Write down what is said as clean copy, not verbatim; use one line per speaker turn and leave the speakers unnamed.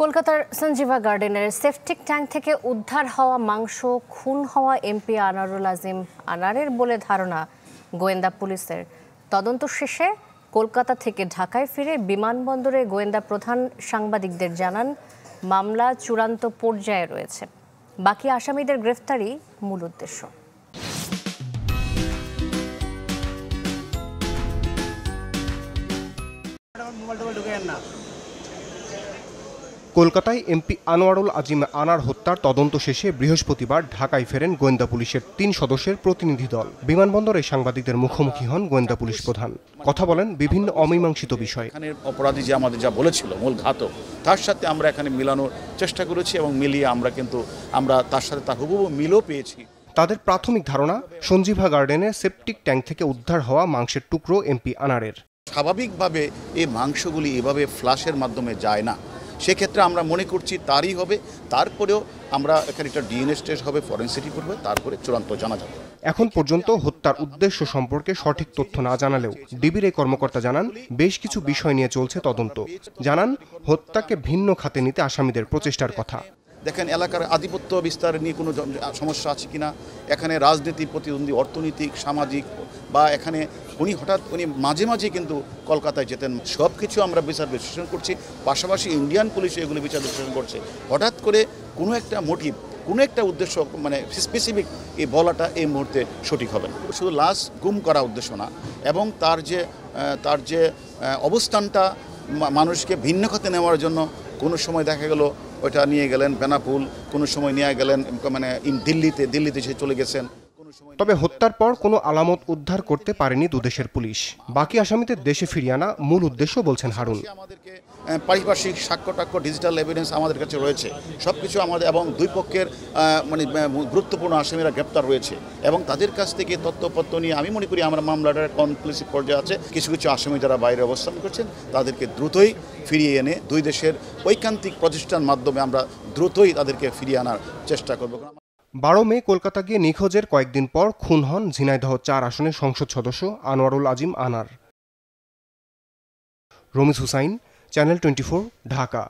কলকাতার সঞ্জীভা গার্ডেনের septic tank থেকে উদ্ধার হওয়া মাংস খুন হওয়া এমপি আনারুল আজিম আনারের বলে ধারণা গোয়েন্দা পুলিশের। তদন্ত শেষে কলকাতা থেকে ঢাকায় ফিরে বিমানবন্দরে গোয়েন্দা প্রধান সাংবাদিকদের জানান, মামলা চূড়ান্ত পর্যায়ে রয়েছে। বাকি আসামিদের গ্রেফতারই মূল উদ্দেশ্য।
কলকাতায় এমপি আনোয়ারুল আজিম আনার হত্যার তদন্ত শেষে বৃহস্পতিবার ঢাকায় ফেরেন গোয়েন্দা পুলিশের ৩ সদস্যের প্রতিনিধি দল। বিমানবন্দরে সাংবাদিকদের মুখোমুখি হন গোয়েন্দা পুলিশ প্রধান। কথা বলেন বিভিন্ন অমীমাংসিত বিষয়।
অপরাধী যে আমাদের যা বলেছিল মূল ঘাতক, তার সাথে আমরা এখানে মিলানোর চেষ্টা করেছি এবং মিলিয়ে আমরা তার সাথে তার হুবহু মিলও পেয়েছি।
তাদের প্রাথমিক ধারণা, সঞ্জীভা গার্ডেনের সেপটিক ট্যাঙ্ক থেকে উদ্ধার হওয়া মাংসের টুকরো এমপি আনারের।
স্বাভাবিকভাবে এই মাংসগুলি এভাবে ফ্লাশের মাধ্যমে যায় না, সেক্ষেত্রে আমরা মনে করছি তারই হবে। তারপরেও আমরা এখানে একটা ডিএনএ টেস্ট হবে, ফরেনসিক রিপোর্ট হবে, তারপরে চূড়ান্ত জানা যাবে।
এখন পর্যন্ত হত্যার উদ্দেশ্য সম্পর্কে সঠিক তথ্য না জানালেও ডিবির এই কর্মকর্তা জানান, বেশ কিছু বিষয় নিয়ে চলছে তদন্ত। জানান, হত্যাকে ভিন্ন খাতে নিতে আসামিদের প্রচেষ্টার কথা।
দেখেন, এলাকার আধিপত্য বিস্তার নিয়ে কোনো সমস্যা আছে কিনা, এখানে রাজনীতি, প্রতিদ্বন্দ্বী, অর্থনৈতিক, সামাজিক, বা এখানে উনি মাঝে মাঝে কিন্তু কলকাতায় যেতেন। সব কিছু আমরা বিচার বিশ্লেষণ করছি, পাশাপাশি ইন্ডিয়ান পুলিশ এগুলো বিচার বিশ্লেষণ করছে। হঠাৎ করে কোনো একটা মোটিভ, কোনো একটা উদ্দেশ্য মানে স্পেসিফিক এই বলাটা এই মুহূর্তে সঠিক হবে না। শুধু লাশ গুম করা উদ্দেশ্য না, এবং তার যে অবস্থানটা মানুষকে ভিন্ন খাতে নেওয়ার জন্য কোনো সময় দেখা গেল ওইটা নিয়ে গেলেন বেনাপুল, কোনো সময় নিয়ে গেলেন মানে দিল্লিতে সে চলে গেছেন।
তবে হত্যার পর কোনো আলামত উদ্ধার করতে পারেনি দুদেশের পুলিশ। বাকি আসামিদের দেশে ফিরিয়ে আনা মূল উদ্দেশ্য বলছেন হারুন।
আমাদেরকে পারিপার্শ্বিক সাক্ষ্য ডিজিটাল এভিডেন্স আমাদের কাছে রয়েছে, সব কিছু আমাদের, এবং দুই পক্ষের মানে গুরুত্বপূর্ণ আসামিরা গ্রেপ্তার রয়েছে, এবং তাদের কাছ থেকে তথ্যপত্র নিয়ে আমি মনে করি আমরা মামলাটার কনক্লুসিভ পর্যায়ে আছে। কিছু কিছু আসামি যারা বাইরে অবস্থান করছেন তাদেরকে দ্রুতই ফিরিয়ে এনে দুই দেশের ঐকান্তিক প্রচেষ্টার মাধ্যমে আমরা দ্রুতই তাদেরকে ফিরিয়ে আনার চেষ্টা করব।
12 মে কলকাতা গিয়ে নিখোঁজের কয়েকদিন পর খুন হন ঝিনাইদহ 4 আসনের সংসদ সদস্য আনোয়ারুল আজিম আনার। রমিজ হুসাইন, চ্যানেল 24, ঢাকা।